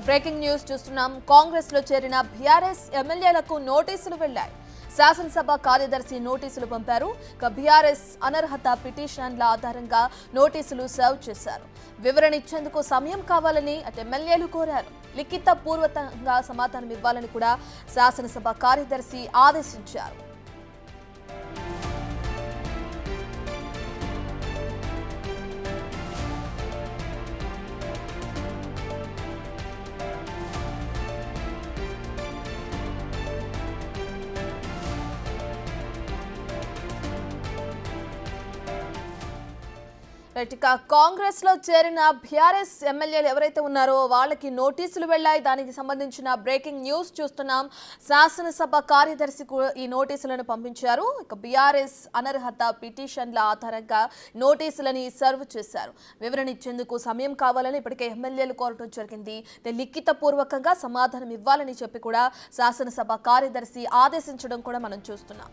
Breaking news చూస్తున్నాం. కాంగ్రెస్ లో చేరిన బీఆర్ఎస్ ఎమ్మెల్యేలకు నోటీసులు వెళ్లాయి. శాసనసభ కార్యదర్శి నోటీసులు పంపారు. బీఆర్ఎస్ అనర్హత పిటిషన్ల ఆధారంగా నోటీసులు సర్వ్ చేశారు. వివరణ ఇచ్చేందుకు సమయం కావాలని అటు ఎమ్మెల్యేలు కోరారు. లిఖిత పూర్వకంగా సమాధానం ఇవ్వాలని కూడా శాసనసభ కార్యదర్శి ఆదేశించారు. ఇక కాంగ్రెస్ లో చేరిన బీఆర్ఎస్ ఎమ్మెల్యేలు ఎవరైతే ఉన్నారో వాళ్ళకి నోటీసులు వెళ్లాయి. దానికి సంబంధించిన బ్రేకింగ్ న్యూస్ చూస్తున్నాం. శాసనసభ కార్యదర్శి ఈ నోటీసులను పంపించారు. ఇక బీఆర్ఎస్ అనర్హత పిటిషన్ల ఆధారంగా నోటీసులని సర్వ్ చేశారు. వివరణ ఇచ్చేందుకు సమయం కావాలని ఇప్పటికే ఎమ్మెల్యేలు కోరటం జరిగింది. లిఖిత పూర్వకంగా సమాధానం ఇవ్వాలని చెప్పి కూడా శాసనసభ కార్యదర్శి ఆదేశించడం కూడా మనం చూస్తున్నాం.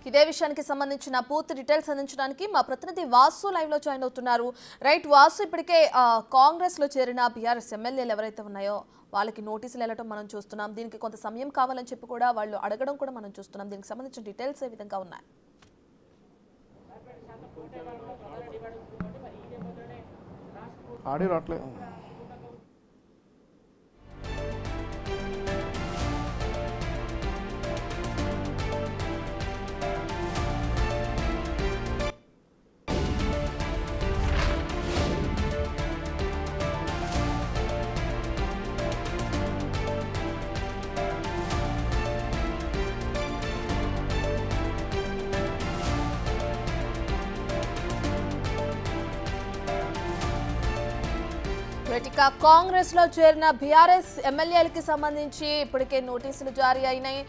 ఇదే విషయానికి సంబంధించిన పూర్తి డీటెయిల్స్ అందించడానికి మా ప్రతినిధి వాసు లైవ్ లో జాయిన్ అవుతున్నారు. రైట్ వాసు, ఇప్పటికే కాంగ్రెస్ లో చేరిన బీఆర్ఎస్ ఎమ్మెల్యేలు ఎవరైతే ఉన్నాయో వాళ్ళకి నోటీసులు వెళ్ళటం మనం చూస్తున్నాం. దీనికి కొంత సమయం కావాలని చెప్పి కూడా వాళ్ళు అడగడం కూడా మనం చూస్తున్నాం. దీనికి సంబంధించిన డీటెయిల్స్ ఏ విధంగా ఉన్నాయి? ఇక కాంగ్రెస్ లో చేరిన బీఆర్ఎస్ ఎమ్మెల్యేలకి సంబంధించి ఇప్పటికే నోటీసులు జారీ అయినాయి.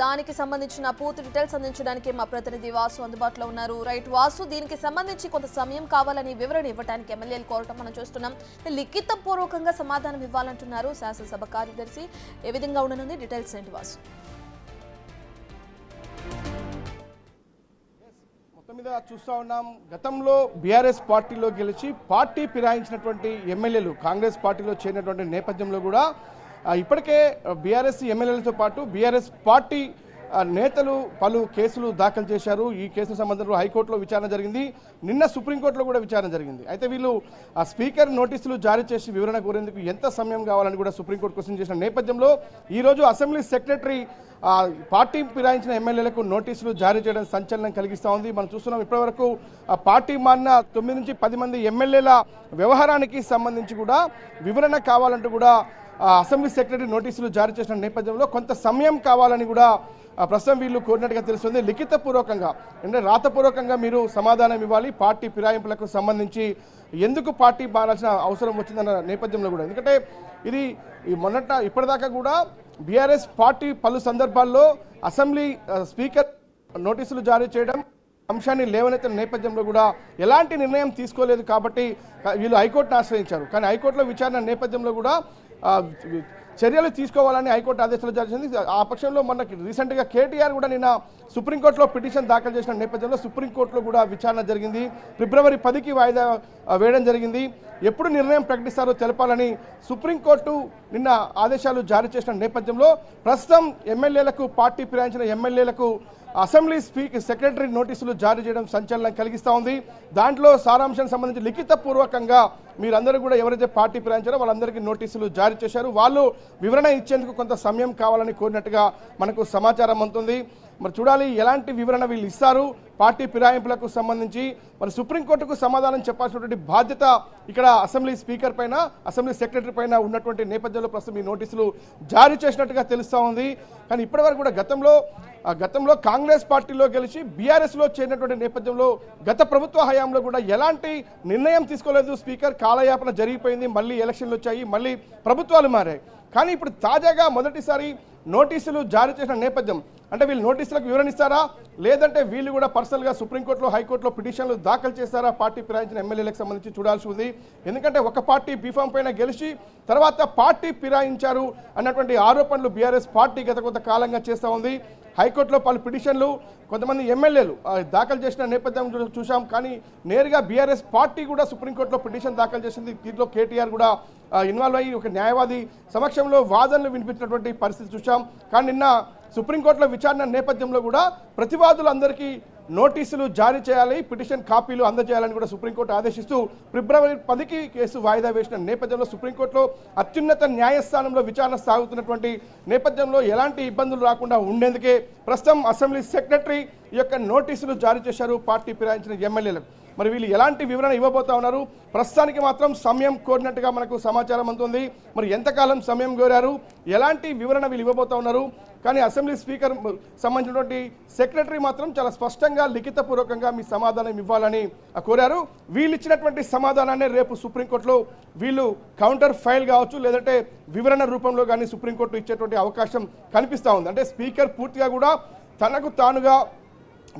దానికి సంబంధించిన పూర్తి డీటెయిల్స్ అందించడానికి మా ప్రతినిధి వాసు అందుబాటులో ఉన్నారు. రైట్ వాసు, దీనికి సంబంధించి కొంత సమయం కావాలని వివరణ ఇవ్వడానికి ఎమ్మెల్యేలు కోరటం మనం చూస్తున్నాం. లిఖిత పూర్వకంగా సమాధానం ఇవ్వాలంటున్నారు శాసనసభ కార్యదర్శి. ఏ విధంగా ఉండనుంది డీటెయిల్స్ ఏంటి వాసు? మీద చూస్తూ ఉన్నాం. గతంలో బీఆర్ఎస్ పార్టీలో గెలిచి పార్టీ ఫిరాయించినటువంటి ఎమ్మెల్యేలు కాంగ్రెస్ పార్టీలో చేరినటువంటి నేపథ్యంలో కూడా ఇప్పటికే బీఆర్ఎస్ ఎమ్మెల్యేలతో పాటు బీఆర్ఎస్ పార్టీ నేతలు పలు కేసులు దాఖలు చేశారు. ఈ కేసుకు సంబంధించిన హైకోర్టులో విచారణ జరిగింది. నిన్న సుప్రీంకోర్టులో కూడా విచారణ జరిగింది. అయితే వీళ్ళు స్పీకర్ నోటీసులు జారీ చేసి వివరణ కోరేందుకు ఎంత సమయం కావాలని కూడా సుప్రీంకోర్టు క్వశ్చన్ చేసిన నేపథ్యంలో ఈరోజు అసెంబ్లీ సెక్రటరీ పార్టీ ఫిరాయించిన ఎమ్మెల్యేలకు నోటీసులు జారీ చేయడం సంచలనం కలిగిస్తూ ఉంది. మనం చూస్తున్నాం, ఇప్పటివరకు పార్టీ మారిన 9 నుంచి 10 మంది ఎమ్మెల్యేల వ్యవహారానికి సంబంధించి కూడా వివరణ కావాలంటూ కూడా అసెంబ్లీ సెక్రటరీ నోటీసులు జారీ చేసిన నేపథ్యంలో కొంత సమయం కావాలని కూడా ప్రస్తుతం వీళ్ళు కోరినట్టుగా తెలుస్తుంది. లిఖిత పూర్వకంగా అంటే రాతపూర్వకంగా మీరు సమాధానం ఇవ్వాలి. పార్టీ ఫిరాయింపులకు సంబంధించి ఎందుకు పార్టీ మారాల్సిన అవసరం వచ్చిందన్న నేపథ్యంలో కూడా, ఎందుకంటే ఇది ఇప్పటిదాకా కూడా బీఆర్ఎస్ పార్టీ పలు సందర్భాల్లో అసెంబ్లీ స్పీకర్ నోటీసులు జారీ చేయడం అంశాన్ని లేవనెత్తిన నేపథ్యంలో కూడా ఎలాంటి నిర్ణయం తీసుకోలేదు. కాబట్టి వీళ్ళు హైకోర్టును ఆశ్రయించారు. కానీ హైకోర్టులో విచారణ నేపథ్యంలో కూడా చర్యలు తీసుకోవాలని హైకోర్టు ఆదేశాలు జారీ చేసింది. ఆ పక్షంలో మనకి రీసెంట్గా కేటీఆర్ కూడా నిన్న సుప్రీంకోర్టులో పిటిషన్ దాఖలు చేసిన నేపథ్యంలో సుప్రీంకోర్టులో కూడా విచారణ జరిగింది. ఫిబ్రవరి 10కి వాయిదా వేయడం జరిగింది. ఎప్పుడు నిర్ణయం ప్రకటిస్తారో తెలపాలని సుప్రీంకోర్టు నిన్న ఆదేశాలు జారీ చేసిన నేపథ్యంలో ప్రస్తుతం ఎమ్మెల్యేలకు పార్టీ ఫిరాయించిన ఎమ్మెల్యేలకు అసెంబ్లీ సెక్రటరీ నోటీసులు జారీ చేయడం సంచలనం కలిగిస్తూ ఉంది. దాంట్లో సారాంశానికి సంబంధించి లిఖిత పూర్వకంగా మీరందరూ కూడా ఎవరైతే పార్టీ ఫిరాయించారో వాళ్ళందరికీ నోటీసులు జారీ చేశారు. వాళ్ళు వివరణ ఇచ్చేందుకు కొంత సమయం కావాలని కోరినట్టుగా మనకు సమాచారం అందుతుంది. మరి చూడాలి ఎలాంటి వివరణ వీళ్ళు ఇస్తారు. పార్టీ ఫిరాయింపులకు సంబంధించి మరి సుప్రీంకోర్టుకు సమాధానం చెప్పాల్సినటువంటి బాధ్యత ఇక్కడ అసెంబ్లీ స్పీకర్ పైన, అసెంబ్లీ సెక్రటరీ పైన ఉన్నటువంటి నేపథ్యంలో ప్రస్తుతం ఈ నోటీసులు జారీ చేసినట్టుగా తెలుస్తూ ఉంది. కానీ ఇప్పటివరకు కూడా గతంలో కాంగ్రెస్ పార్టీలో గెలిచి బీఆర్ఎస్ లో చేరినటువంటి నేపథ్యంలో గత ప్రభుత్వ హయాంలో కూడా ఎలాంటి నిర్ణయం తీసుకోలేదు. స్పీకర్ కాలయాపన జరిగిపోయింది. మళ్ళీ ఎలక్షన్లు వచ్చాయి, మళ్ళీ ప్రభుత్వాలు మారాయి. కానీ ఇప్పుడు తాజాగా మొదటిసారి నోటీసులు జారీ చేసిన నేపథ్యం అంటే వీళ్ళు నోటీసులకు వివరణ ఇస్తారా లేదంటే వీళ్ళు కూడా పర్సనల్గా సుప్రీంకోర్టులో హైకోర్టులో పిటిషన్లు దాఖలు చేస్తారా పార్టీ ఫిరాయించిన ఎమ్మెల్యేలకు సంబంధించి చూడాల్సి ఉంది. ఎందుకంటే ఒక పార్టీ బీఫామ్ పైన గెలిచి తర్వాత పార్టీ ఫిరాయించారు అన్నటువంటి ఆరోపణలు బీఆర్ఎస్ పార్టీ గత కొంత కాలంగా చేస్తూ ఉంది. హైకోర్టులో పలు పిటిషన్లు కొంతమంది ఎమ్మెల్యేలు దాఖలు చేసిన నేపథ్యం చూసాం. కానీ నేరుగా బీఆర్ఎస్ పార్టీ కూడా సుప్రీంకోర్టులో పిటిషన్ దాఖలు చేసింది. దీంట్లో కేటీఆర్ కూడా ఇన్వాల్వ్ అయ్యి ఒక న్యాయవాది సమక్షంలో వాదనలు వినిపించినటువంటి పరిస్థితి చూసాం. కానీ నిన్న సుప్రీంకోర్టులో విచారణ నేపథ్యంలో కూడా ప్రతివాదులందరికీ నోటీసులు జారీ చేయాలి, పిటిషన్ కాపీలు అందజేయాలని కూడా సుప్రీంకోర్టు ఆదేశిస్తూ ఫిబ్రవరి 10కి కేసు వాయిదా వేసిన నేపథ్యంలో సుప్రీంకోర్టులో అత్యున్నత న్యాయస్థానంలో విచారణ సాగుతున్నటువంటి నేపథ్యంలో ఎలాంటి ఇబ్బందులు రాకుండా ఉండేందుకే ప్రస్తుతం అసెంబ్లీ సెక్రటరీ ఈ యొక్క నోటీసులు జారీ చేశారు పార్టీ ఫిరాయించిన ఎమ్మెల్యేలకు. మరి వీళ్ళు ఎలాంటి వివరణ ఇవ్వబోతా ఉన్నారు? ప్రస్తుతానికి మాత్రం సమయం కోరినట్టుగా మనకు సమాచారం అందుతుంది. మరి ఎంతకాలం సమయం కోరారు, ఎలాంటి వివరణ వీళ్ళు ఇవ్వబోతా ఉన్నారు? కానీ అసెంబ్లీ స్పీకర్ సంబంధించినటువంటి సెక్రటరీ మాత్రం చాలా స్పష్టంగా లిఖితపూర్వకంగా మీ సమాధానం ఇవ్వాలని కోరారు. వీళ్ళు ఇచ్చినటువంటి సమాధానాన్ని రేపు సుప్రీంకోర్టులో వీళ్ళు కౌంటర్ ఫైల్ కావచ్చు లేదంటే వివరణ రూపంలో కానీ సుప్రీంకోర్టు ఇచ్చేటువంటి అవకాశం కనిపిస్తూ ఉంది. అంటే స్పీకర్ పూర్తిగా కూడా తనకు తానుగా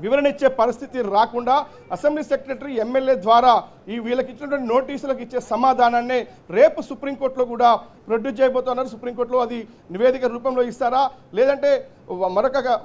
వివరణ ఇచ్చే పరిస్థితి రాకుండా అసెంబ్లీ సెక్రటరీ ఎమ్మెల్యే ద్వారా ఈ వీళ్ళకి ఇచ్చినటువంటి నోటీసులకు ఇచ్చే సమాధానాన్ని రేపు సుప్రీంకోర్టులో కూడా ప్రొడ్యూస్ చేయబోతున్నారు. సుప్రీంకోర్టులో అది నివేదిక రూపంలో ఇస్తారా లేదంటే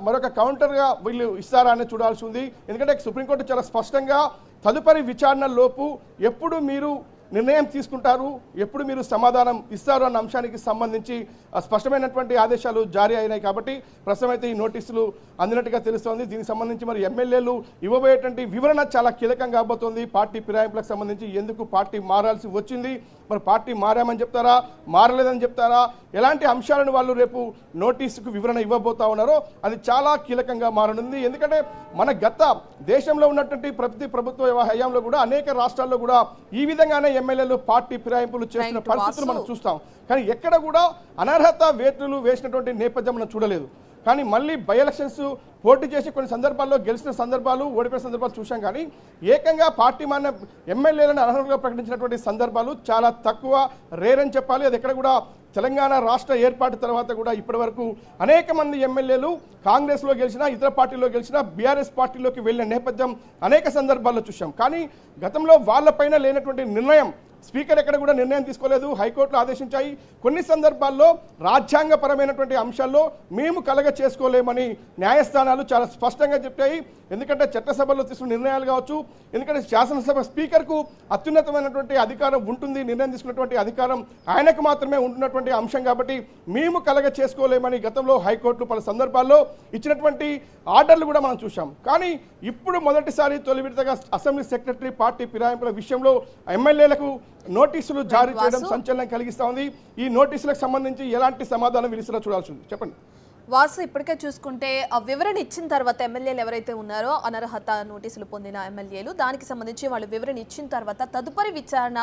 మరొక కౌంటర్గా వీళ్ళు ఇస్తారా అని చూడాల్సి ఉంది. ఎందుకంటే సుప్రీంకోర్టు చాలా స్పష్టంగా తదుపరి విచారణ లోపు ఎప్పుడు మీరు నిర్ణయం తీసుకుంటారు, ఎప్పుడు మీరు సమాధానం ఇస్తారు అన్న అంశానికి సంబంధించి స్పష్టమైనటువంటి ఆదేశాలు జారీ అయినాయి. కాబట్టి ప్రస్తుతం అయితే ఈ నోటీసులు అందినట్టుగా తెలుస్తోంది. దీనికి సంబంధించి మరి ఎమ్మెల్యేలు ఇవ్వబోయేటువంటి వివరణ చాలా కీలకం కాబోతోంది. పార్టీ ఫిరాయింపులకు సంబంధించి ఎందుకు పార్టీ మారాల్సి వచ్చింది, మరి పార్టీ మారామని చెప్తారా మారలేదని చెప్తారా, ఎలాంటి అంశాలను వాళ్ళు రేపు నోటీసుకు వివరణ ఇవ్వబోతా ఉన్నారో అది చాలా కీలకంగా మారనుంది. ఎందుకంటే మన గత దేశంలో ఉన్నటువంటి ప్రతి ప్రభుత్వ హయాంలో కూడా అనేక రాష్ట్రాల్లో కూడా ఈ విధంగానే ఎమ్మెల్యేలు పార్టీ ఫిరాయింపులు చేసిన పరిస్థితులు మనం చూస్తాం. కానీ ఎక్కడ కూడా అనర్హత వేటులు వేసినటువంటి నేపథ్యం మనం చూడలేదు. కానీ మళ్ళీ బై ఎలక్షన్స్ పోటీ చేసి కొన్ని సందర్భాల్లో గెలిచిన సందర్భాలు ఓడిపోయిన సందర్భాలు చూసాం. కానీ ఏకంగా పార్టీ మారిన ఎమ్మెల్యేలను అనర్హులుగా ప్రకటించినటువంటి సందర్భాలు చాలా తక్కువ, రేర్ అని చెప్పాలి. అది ఎక్కడ కూడా తెలంగాణ రాష్ట్ర ఏర్పాటు తర్వాత కూడా ఇప్పటి వరకు అనేక మంది ఎమ్మెల్యేలు కాంగ్రెస్లో గెలిచినా ఇతర పార్టీలో గెలిచినా బీఆర్ఎస్ పార్టీలోకి వెళ్ళిన నేపథ్యం అనేక సందర్భాల్లో చూసాం. కానీ గతంలో వాళ్ళపైన లేనటువంటి నిర్ణయం స్పీకర్ ఎక్కడ కూడా నిర్ణయం తీసుకోలేదు, హైకోర్టులో ఆదేశించాయి. కొన్ని సందర్భాల్లో రాజ్యాంగపరమైనటువంటి అంశాల్లో మేము కలగ చేసుకోలేమని న్యాయస్థానాలు చాలా స్పష్టంగా చెప్పాయి. ఎందుకంటే చట్టసభలో తీసుకున్న నిర్ణయాలు కావచ్చు, ఎందుకంటే శాసనసభ స్పీకర్కు అత్యున్నతమైనటువంటి అధికారం ఉంటుంది, నిర్ణయం తీసుకున్నటువంటి అధికారం ఆయనకు మాత్రమే ఉంటున్నటువంటి అంశం. కాబట్టి మేము కలగ చేసుకోలేమని గతంలో హైకోర్టు పలు సందర్భాల్లో ఇచ్చినటువంటి ఆర్డర్లు కూడా మనం చూసాం. కానీ ఇప్పుడు మొదటిసారి తొలి విడతగా అసెంబ్లీ సెక్రటరీ పార్టీ ఫిరాయింపుల విషయంలో ఎమ్మెల్యేలకు నోటీసులు జారీ చేయడం సంచలనం కలిగిస్తా ఉంది. ఈ నోటీసులకు సంబంధించి ఎలాంటి సమాధానం విలుసలో చూడాల్సి ఉంది? చెప్పండి వాసు. ఇప్పటికే చూసుకుంటే ఆ వివరణ ఇచ్చిన తర్వాత ఎమ్మెల్యేలు ఎవరైతే ఉన్నారో అనర్హత నోటీసులు పొందిన ఎమ్మెల్యేలు దానికి సంబంధించి వాళ్ళు వివరణ ఇచ్చిన తర్వాత తదుపరి విచారణ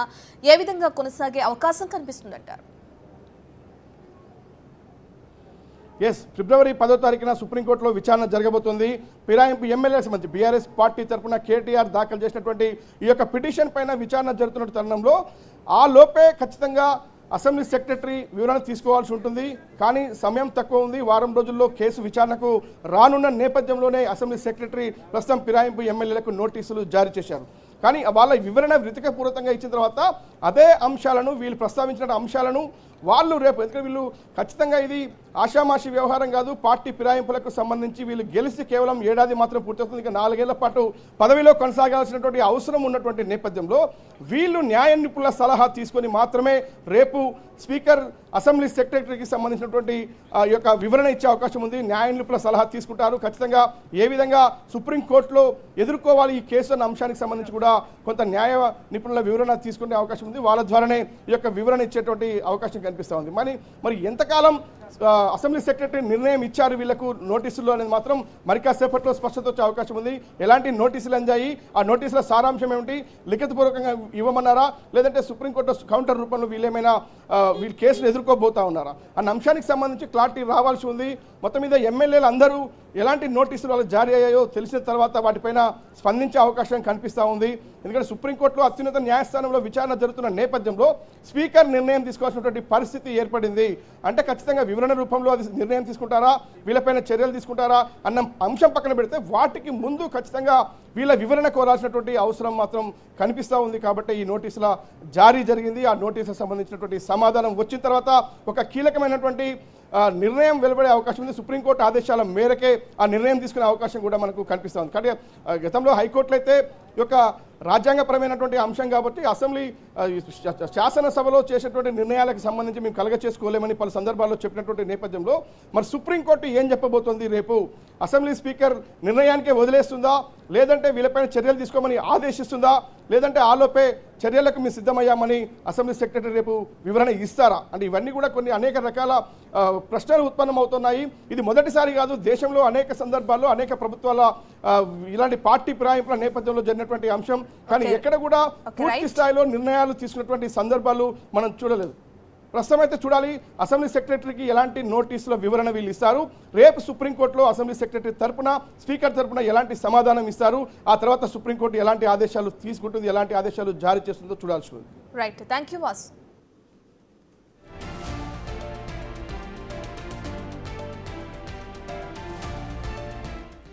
ఏ విధంగా కొనసాగే అవకాశం కనిపిస్తుందంటారు? ఫిబ్రవరి 10వ తారీఖున సుప్రీంకోర్టులో విచారణ జరగబోతుంది. ఫిరాయింపు ఎమ్మెల్యేలకు సంబంధించి బీఆర్ఎస్ పార్టీ తరఫున కేటీఆర్ దాఖలు చేసినటువంటి ఈ యొక్క పిటిషన్ పైన విచారణ జరుగుతున్న తరుణంలో ఆ లోపే ఖచ్చితంగా అసెంబ్లీ సెక్రటరీ వివరణ తీసుకోవాల్సి ఉంటుంది. కానీ సమయం తక్కువ ఉంది. వారం రోజుల్లో కేసు విచారణకు రానున్న నేపథ్యంలోనే అసెంబ్లీ సెక్రటరీ ప్రస్తుతం ఫిరాయింపు ఎమ్మెల్యేలకు నోటీసులు జారీ చేశారు. కానీ వాళ్ళ వివరణ వితకపూర్వకంగా ఇచ్చిన తర్వాత అదే అంశాలను వీళ్ళు ప్రస్తావించిన అంశాలను వాళ్ళు రేపు, ఎందుకంటే వీళ్ళు ఖచ్చితంగా ఇది ఆషామాషి వ్యవహారం కాదు. పార్టీ ఫిరాయింపులకు సంబంధించి వీళ్ళు గెలిచి కేవలం ఏడాది మాత్రం పూర్తవుతుంది. ఇక 4 ఏళ్ల పాటు పదవిలో కొనసాగాల్సినటువంటి అవసరం ఉన్నటువంటి నేపథ్యంలో వీళ్ళు న్యాయ నిపుణుల సలహా తీసుకొని మాత్రమే రేపు స్పీకర్ అసెంబ్లీ సెక్రటరీకి సంబంధించినటువంటి యొక్క వివరణ ఇచ్చే అవకాశం ఉంది. న్యాయ నిపుణుల సలహా తీసుకుంటారు. ఖచ్చితంగా ఏ విధంగా సుప్రీంకోర్టులో ఎదుర్కోవాలి ఈ కేసు అన్న అంశానికి సంబంధించి కూడా కొంత న్యాయ నిపుణుల వివరణ తీసుకునే అవకాశం ఉంది. వాళ్ళ ద్వారానే ఈ యొక్క వివరణ ఇచ్చేటువంటి అవకాశం కనిపిస్తూ ఉంది. మరి ఎంతకాలం అసెంబ్లీ సెక్రటరీ నిర్ణయం ఇచ్చారు వీళ్లకు నోటీసుల్లో అనేది మాత్రం మరి కాసేపట్లో స్పష్టత వచ్చే అవకాశం ఉంది. ఎలాంటి నోటీసులు అందాయి, ఆ నోటీసుల సారాంశం ఏమిటి, లిఖితపూర్వకంగా ఇవ్వమన్నారా లేదంటే సుప్రీంకోర్టు కౌంటర్ రూపంలో వీళ్ళేమైనా వీళ్ళు కేసులు ఎదుర్కోబోతా ఉన్నారా అన్న అంశానికి సంబంధించి క్లారిటీ రావాల్సి ఉంది. మొత్తం మీద ఎమ్మెల్యేలు అందరూ ఎలాంటి నోటీసులు వాళ్ళకి జారీ అయ్యాయో తెలిసిన తర్వాత వాటిపైన స్పందించే అవకాశం కనిపిస్తూ ఉంది. ఎందుకంటే సుప్రీంకోర్టులో అత్యున్నత న్యాయస్థానంలో విచారణ జరుగుతున్న నేపథ్యంలో స్పీకర్ నిర్ణయం తీసుకోవాల్సినటువంటి పరిస్థితి ఏర్పడింది. అంటే ఖచ్చితంగా వివరణ రూపంలో అది నిర్ణయం తీసుకుంటారా, వీళ్ళపైన చర్యలు తీసుకుంటారా అన్న అంశం పక్కన పెడితే వాటికి ముందు ఖచ్చితంగా వీళ్ళ వివరణ కోరాల్సినటువంటి అవసరం మాత్రం కనిపిస్తూ ఉంది. కాబట్టి ఈ నోటీసుల జారీ జరిగింది. ఆ నోటీసులకు సంబంధించినటువంటి సమాధానం వచ్చిన తర్వాత ఒక కీలకమైనటువంటి నిర్ణయం వెలువడే అవకాశం ఉంది. సుప్రీంకోర్టు ఆదేశాల మేరకే ఆ నిర్ణయం తీసుకునే అవకాశం కూడా మనకు కనిపిస్తూ ఉంది. కానీ గతంలో హైకోర్టులో అయితే ఈ యొక్క రాజ్యాంగపరమైనటువంటి అంశం కాబట్టి అసెంబ్లీ శాసనసభలో చేసేటువంటి నిర్ణయాలకు సంబంధించి మేము కలగ చేసుకోలేమని పలు సందర్భాల్లో చెప్పినటువంటి నేపథ్యంలో మరి సుప్రీంకోర్టు ఏం చెప్పబోతోంది, రేపు అసెంబ్లీ స్పీకర్ నిర్ణయానికే వదిలేస్తుందా, లేదంటే వీళ్ళపైన చర్యలు తీసుకోమని ఆదేశిస్తుందా, లేదంటే ఆలోపే చర్యలకు మేము సిద్ధమయ్యామని అసెంబ్లీ సెక్రటరీ రేపు వివరణ ఇస్తారా? అంటే ఇవన్నీ కూడా కొన్ని అనేక రకాల ప్రశ్నలు ఉత్పన్నమవుతున్నాయి. ఇది మొదటిసారి కాదు, దేశంలో అనేక సందర్భాల్లో అనేక ప్రభుత్వాల ఇలాంటి పార్టీ ఫిరాయింపుల నేపథ్యంలో జరిగినటువంటి అంశం. కానీ ఎక్కడ కూడా పూర్తి స్థాయిలో నిర్ణయాలు తీసుకున్నటువంటి సందర్భాలు మనం చూడలేదు. ప్రస్తుతం అయితే చూడాలి అసెంబ్లీ సెక్రటరీకి ఎలాంటి నోటీసుల వివరణ వీళ్ళు ఇస్తారు, రేపు సుప్రీంకోర్టులో అసెంబ్లీ సెక్రటరీ తరపున స్పీకర్ తరపున ఎలాంటి సమాధానం ఇస్తారు, ఆ తర్వాత సుప్రీంకోర్టు ఎలాంటి ఆదేశాలు తీసుకుంటుంది, ఎలాంటి ఆదేశాలు జారీ చేస్తుందో చూడాల్సి ఉంది. Right, thank you Vasu.